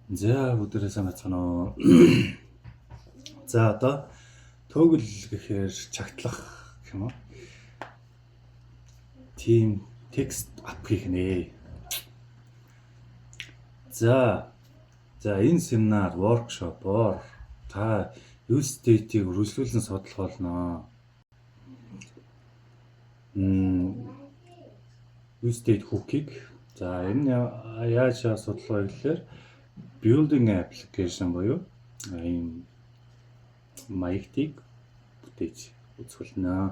За бүгдээрээ сайн бацгаана уу. За одоо төгөл гэхээр чагтлах гэх юм уу? Тим текст ап хийх нэ. За энэ семинар workshop-оор та use state-ийг үргэлжлүүлэн судлах болно. Use state hook-ийг за энэ яаж судлах вэ гэхээр building application буюу ийм маягтыг бүтээж үзүүлнэ.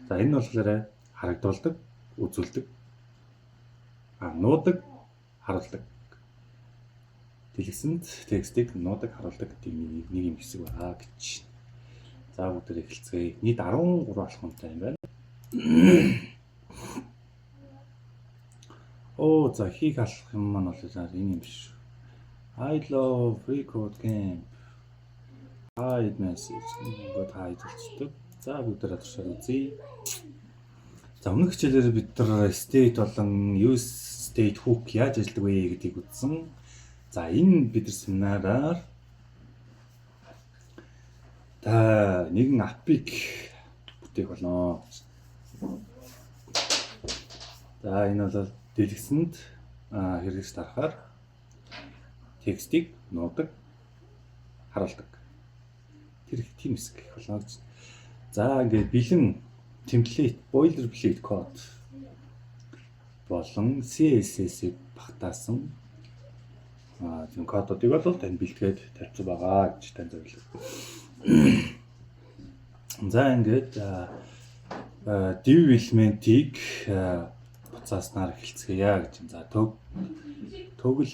За энэ нь болохоор харагдуулдаг, үзүүлдэг, нуудаг, харуулдаг. Дэлгэсэнд текстийг нуудаг, харуулдаг гэдэг нэг юм хэсэг байгаа гэж. За бүгдээ эхэлцгээе. Нийт 13 алхамтай юм байна. За хийх алхам маань бол энэ юм биш. I love free code camp. Hide message. Гот hide болчихдог. За бүгдээ туршаад үзье. За өмнөх хичээлээр бид нар state болон use state hook яаж ажилладаг вэ гэдгийг үзсэн. За энэ бид нар семинараар та нэгэн апыг бүтээх болно. За энэ бол дэлгэсэнд хэрэгж тарахаар текстийг нуудаг, харуулдаг. Тэр их тийм хэсэг гэх болно гэж. За ингээд бэлэн template, boilerplate code болон CSS-ийг багтаасан тийм кодуудыг бол тань бэлтгээд тавьсан байгаа гэж тань зөвлөв. За ингээд div элементийг буцааснаар эхэлцгээе гэж. За төгөл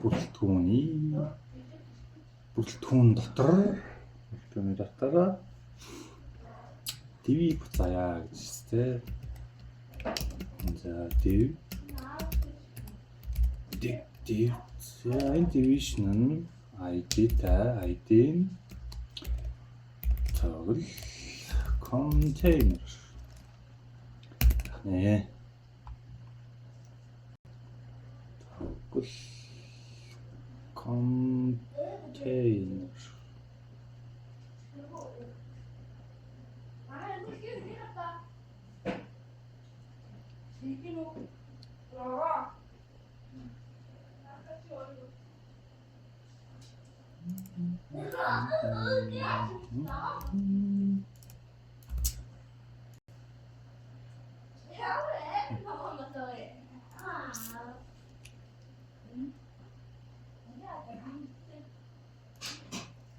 бүрэлдэхүүн дотор div буцаая гэж тэ. За div энэ division нь ID-тэй төгөл container нэ. Төгөл container.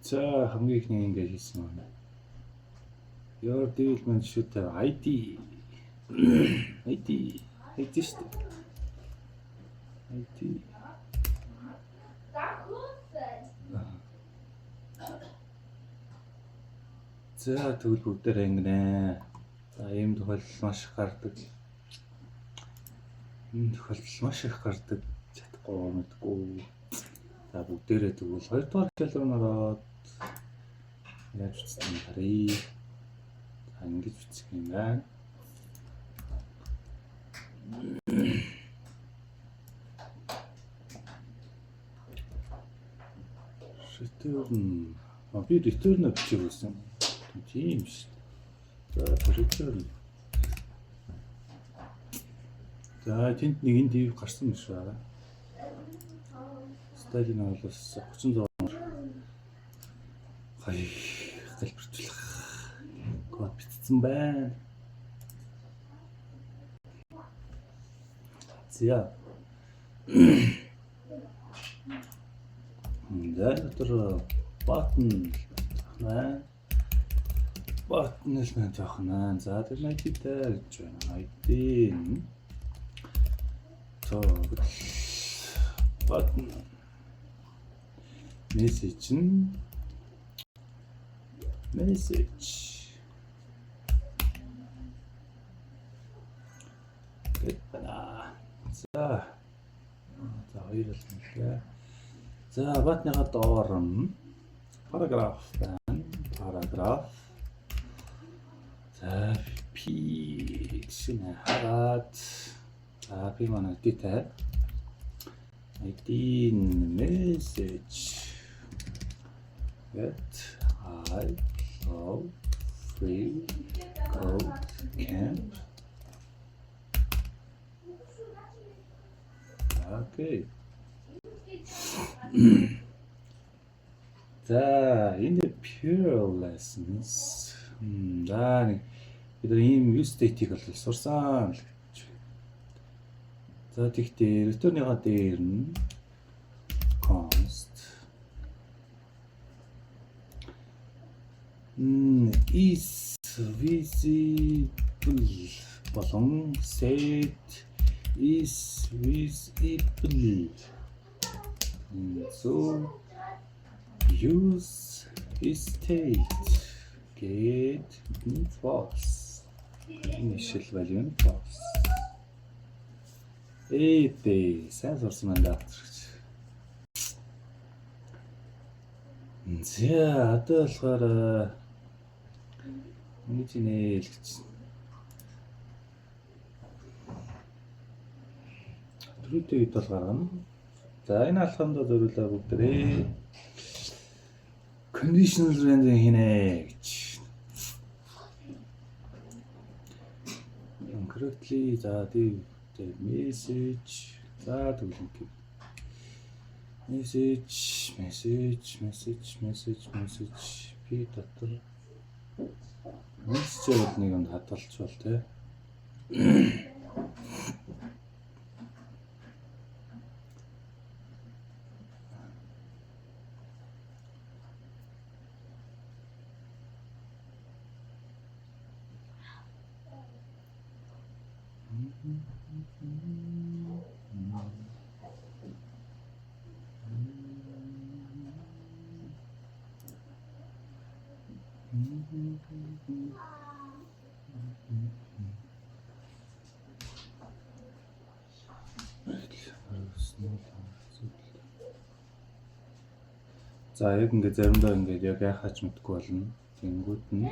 За хамгийн ихний ингэж хийсэн байна. Your development should have ID шүү дээ. ID. За тэгвэл бүгдээр ингэнэ. За ийм тохиолдол маш их гардаг. Чадахгүй мэдгүй. За бүгдээрээ тэгвэл 2 дугаар хичээл рүү ороод яаж үздэх юм харъя. За ингэж үздэх юм байна. Return. Би return бичих байсан. Тийм шүү. За return. За тэнд нэг энэ div гарсан биш байгаа. Стайлын бол бас 36 залбирчлах код бичсэн байна. За дотор button элемент авах. За тэр ID-тэй гэж байна. ID нь button message гэтбана. За хоёр элемент. За button-га доор paragraph байна. Paragraph. За p шинэ хараад. За би манай ID-тэй 18 message. That I love free code camp. Okay. За энэ pure lessons. За нэг бид ийм use state-ийг бол сурсан л гэж. За тэгтээ return-ийнхаа дээр нь const is visible болон set is visible. So use state get false. Initial value нь false. Эдээ сайн сурсан мандаа. За одоо болохоор ингэж нэ л гэж. Түрүүтэй хэд бол гаргана. За энэ алхамд зориулаа бүгдээ conditional rendering хийнэ гэж. Correctly за тийм message за тэгвэл message p дотор message бол нэг юм хадгалчвал тий. За яг ингээд заримдаа ингээд яг яхаач мэдгүй болно. Тэнгүүд нь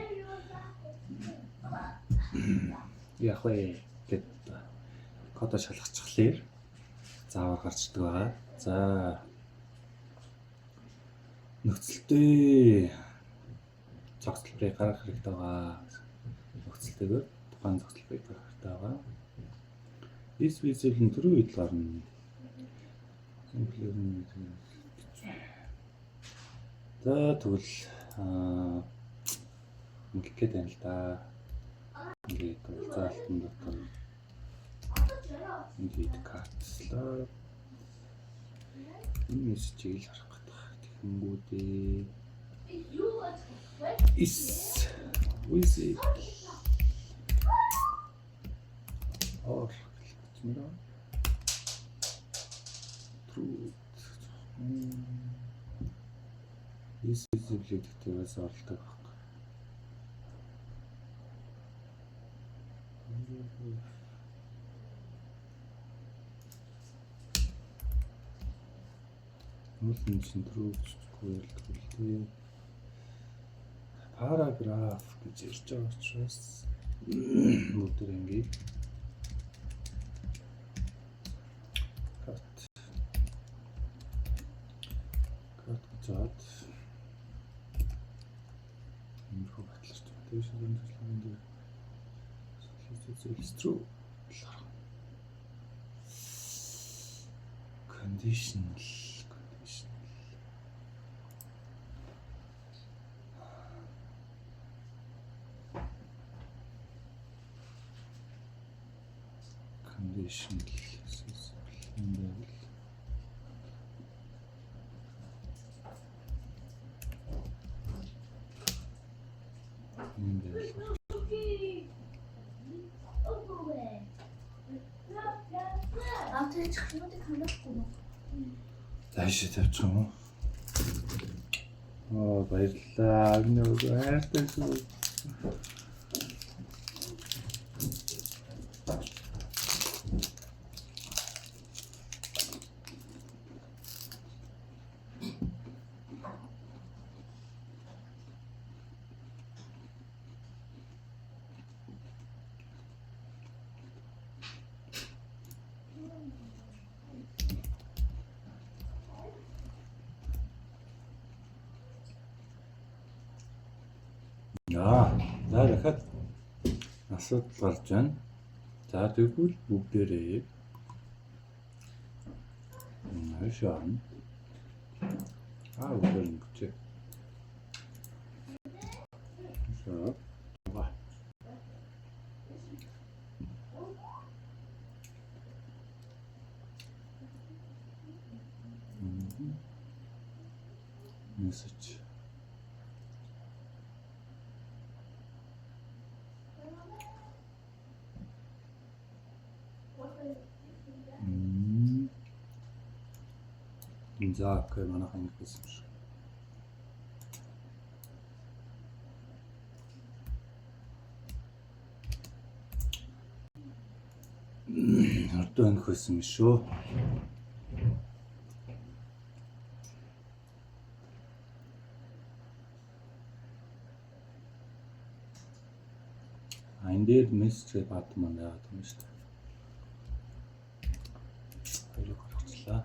яг вэ гэд код шалгачихлаа. Заавар гарчдаг байгаа. За нөхцөлтэй зохицолтыг гаргах хэрэгтэй байгаа. Нөхцөлтэйгээр тухайн зохицолтыг гаргах хэрэгтэй байгаа. This visible төрөө ид гарна. За тэгвэл ингээд байна л да. Ингээд заалтан дотор ингээд картслаа. Энэ мессежийг харах гэдэг. Тэгэнгүүтээ is visible or truth is visible гэдэгтээс оролдог байна. Мөн чин truth-гүй ялдаггүй. Параграф гэж ирж байгаа учраас бүгд ингээд кат зат энэ хөө батлаж байгаа. Тэгээс энэ төслийн дээр is true. Conditional Таашаа тавьчих юм уу? Баярлалаа. Нөгөө хайртай шүү. За дахиад асуудал гарч байна. За тэгвэл бүгдээрээ шаан бүгдээр ингэчээ. За message. За окей, манайхан ингэсэн шүү. Ордоо энэ хөөсөн юм шүү. Энэ дээр мессеж бат маань яагаад юм шүү дээ. Хоёрыг гаргачлаа.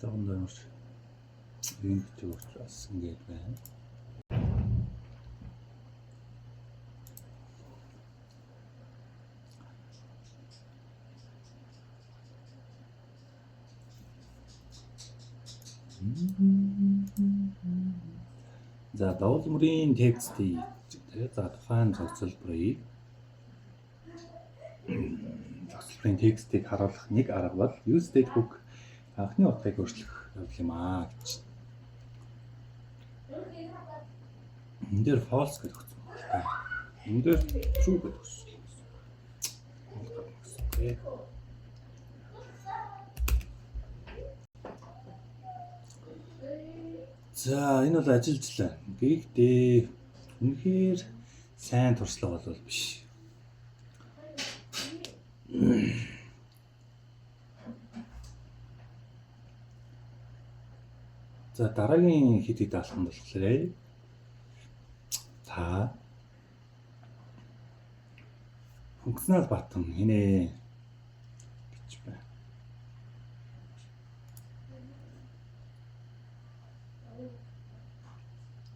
Тагнаар энэ гэж учраас ингэж байна. За дуулмрын текстийг за тухайн зохицолборыг текстийг харуулах нэг арга бол use statehook анхны утгыг өөрчлөх явдал юм аа гэж. Энэ дээр false гэж өгсөн байна. Энэ дээр true гэж өгсөн. За энэ бол ажиллажлаа. Гэхдээ үнэхээр сайн туршлага бол биш. За дараагийн хэд даалганд болохоор та функционал баттон хийнэ гэж байна.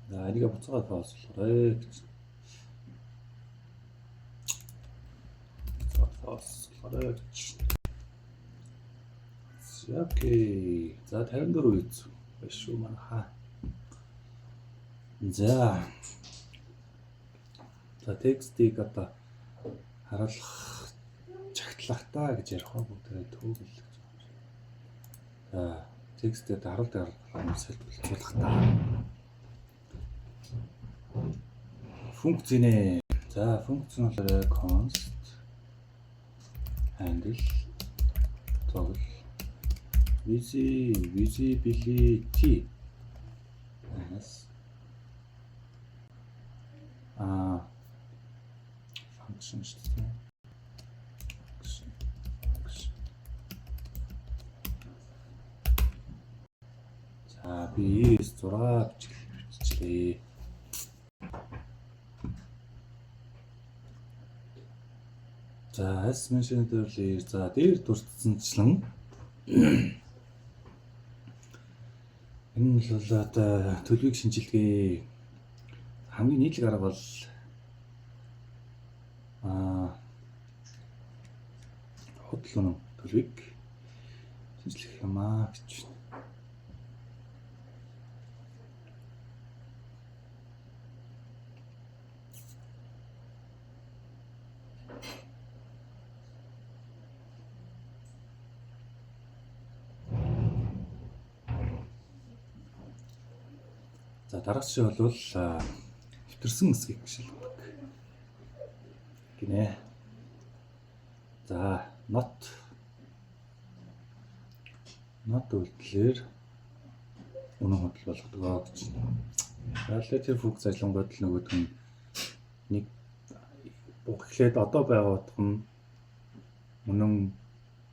За энийг буцаагаад false болгоорой гэж. False болгоорой гэж. Окей. За 54 үз. Биш шүү манайхаа. За текстийг одоо харуулах чагтлахтаа гэж ярих уу бүгдээ төгөл гэж байна. За текстэд харуулт амьсгалт болцуулах та. Функц нэ. За функц нь болохоор const handle toggle visibility function шүү дээ. За би 6 бичлээ. За as mentioned earlier за дээр дурдсанчлан энэ бол одоо төлөвийг шинжилгээ хамгийн нийтлэг арга бол худал үнэн төлөвийг шинжлэх юм аа гэж байна. За дараач шиг бол хэвтэрсэн хэсгийг шилжүүлдэг гинэ. За not үйлдэлээр үнэн худал болгодог гэж. Relative функц ажиллангууд л нөгөөдг нь нэг бүгдлээд одоо байгаа утга нь үнэн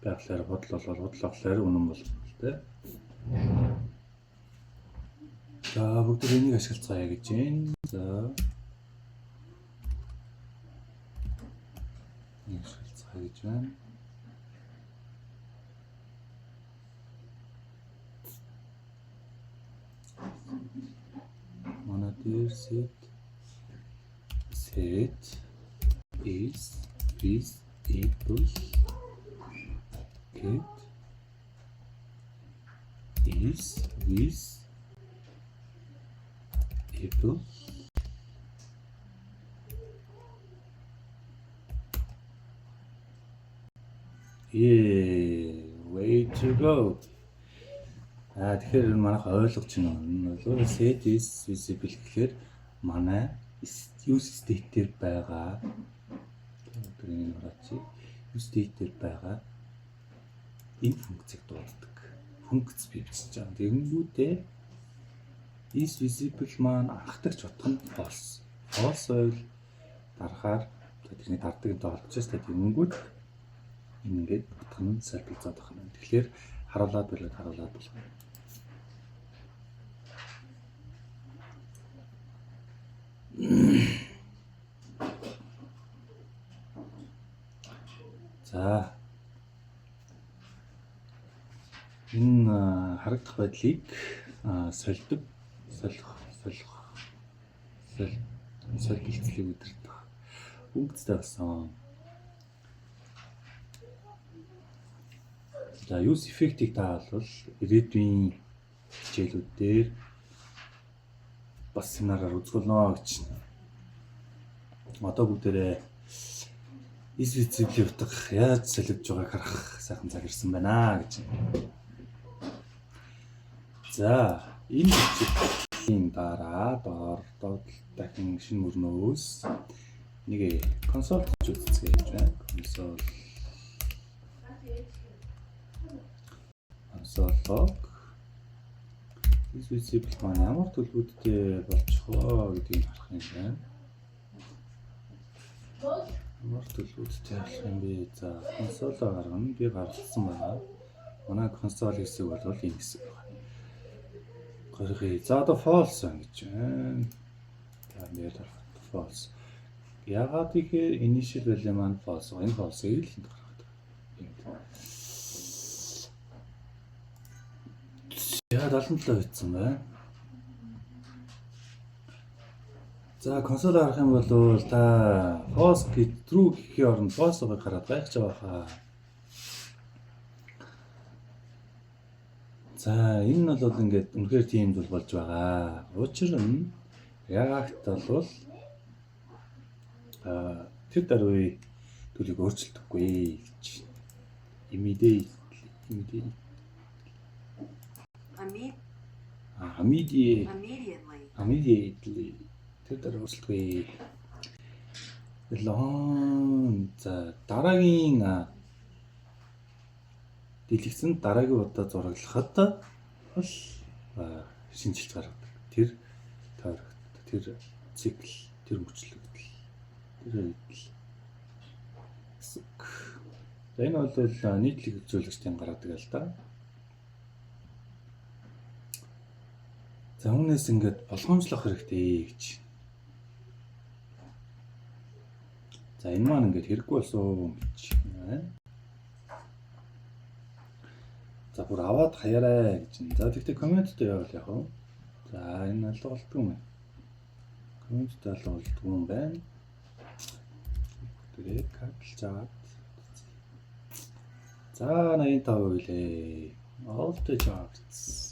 байхлаар худал болвол худал болохоор үнэн болно тэ. За бүгд энийг ашиглацгаая гэж байна. За энийг ашиглацгаая гэж байна. 1 here set is visible get is visible way to go. Тэгэхээр манайх ойлгож байна. Бол set is visible гэхээр манай use state дээр байгаа тэрний нураач use state дээр байгаа энэ функцийг дууддаг. Функц бий бичиж байгаа. Тэгэнгүүтээ is visible маань анхдагч утга нь false. False байвал дарахаар тэрний дардагтай олж байгаа. Тэгэнгүүт ингээд утга нь сайжруулаад байгаа юм. Тэгэхээр харуулад болоод байна. За энэ харагдах байдлыг солилцлыг удирдах функцтэй болсон. За use effect-ийг таавал ирээдүйн хичээлүүдээр бас семинараар үзүүлнэ гэж. Одоо бүгдээрээ is visible утга яаж солиулж байгааг харах сайхан цаг ирсэн байна гэж. За энэ хичээлийн дараа доор дахин шинэ мөрнөөс нэг консоль үзүүлцгээе гэж байна. Console log is visible маань ямар төлбөртэй болчих вэ гэдгийг харах юм байна. Ямар төлбөртэй болох юм бэ? За консолоо гаргана. Би гаргасан байна. Манай консоль хэсэг бол энэ хэсэг байна. Гаргая. За одоо false гэж байна. Тэгээд false. Яагаад гэхээр initial value маань false. Энэ false-ийг л гаргаад байна. Яа 77 бичсэн байна. За консоль харах юм бол та false гэж true гэхийн оронд false-ыг гараад байх ч байхаа. За энэ бол ингээд үнэхээр тийм зүйл болж байгаа. Учир нь React бол тэр даруй төлөв өөрчлөлтөхгүй гэж. Immediately тэр дараа өөрчлөлтгүй. За дараагийн дэлгэцэнд дараагийн удаа зураглахад бол шинжилт гаргадаг. Тэр тойрогт тэр цикл, тэр мөчлөгдөл, тэр үйл. За энэ бол нийтлэг үзүүлэгчдийн гаргадаг л да. За үүнээс ингээд болгоомжлох хэрэгтэй гэж. За энэ маань ингээд хэрэггүй болсон гэж байна. За бүр аваад хаяарай гэж. За тэгтээ комменттэй явал яах вэ? За энэ алга болдгүй юм. Комменттэй алга болдгүй юм байна. Тэгээд катлж аваад. За 85% лээ. All the charts.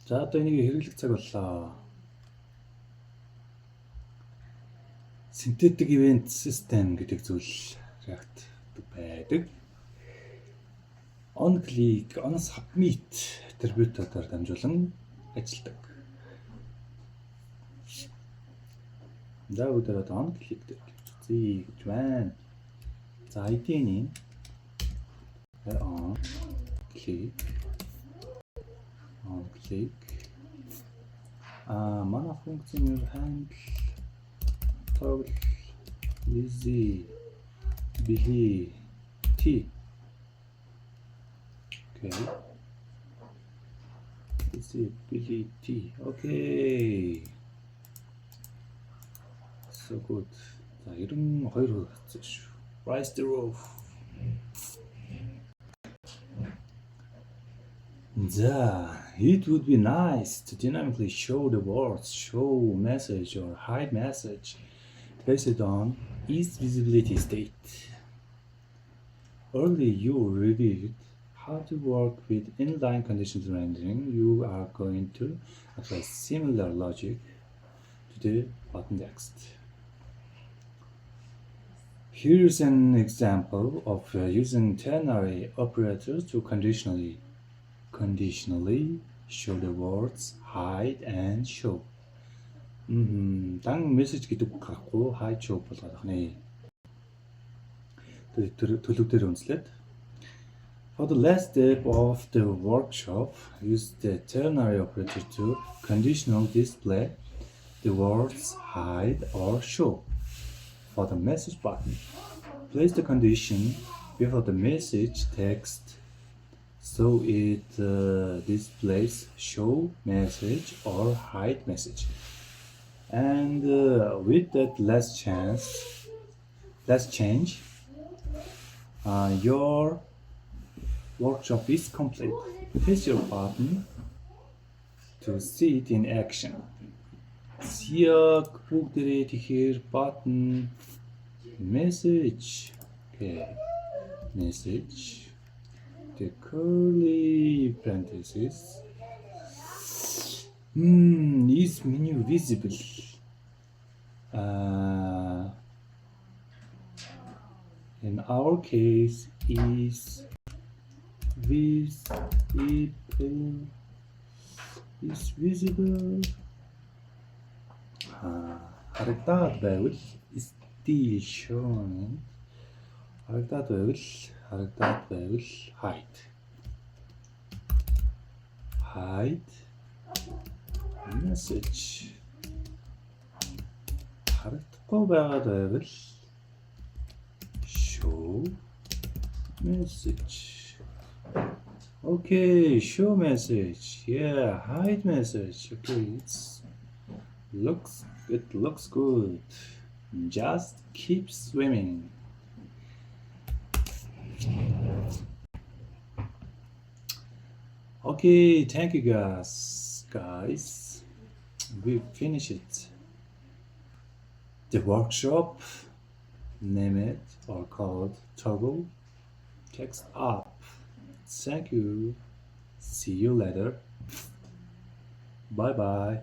За одоо энийг хэрэглэх цаг боллоо. Synthetic event system гэдэг зүйл React байдаг. On click, on submit атрибутуудаар дамжуулан ажилладаг. За бүгдээ одоо on click дээр үзье гэж байна. За ID-ний on click mana function your handle toggle easy busy t okay visibility okay So good. 자, 72로 갔죠. Rise the roof. 자, it would be nice to dynamically show the words, show message or hide message based on its visibility state. Earlier you reviewed how to work with inline conditions rendering. You are going to apply similar logic to the button text. Here's an example of using ternary operators to conditionally show the words hide and show. дан мессеж гэдэг үг гарахгүй hide show болгоод байна. төлөв дээр үнслээд. For the last step of the workshop, use the ternary operator to conditional display the words hide or show. For the message button, place the condition before the message text so it displays show message or hide message. And with that last change, your workshop is complete. Press your button to see it in action. Siyak бүгдээрээ тэгэхээр button message. Okay. Message. The curly parenthesis. Is menu visible? In our case, is visible. харагдаад байвал still showing. харагдаад байвал hide message. харагдахгүй байгаад байвал show message. Okay, show message. Yeah, hide message. Okay, it looks good. Just keep swimming. Okay, thank you guys. We finished it. The workshop, name it or called toggle text up. Thank you. See you later. Bye bye.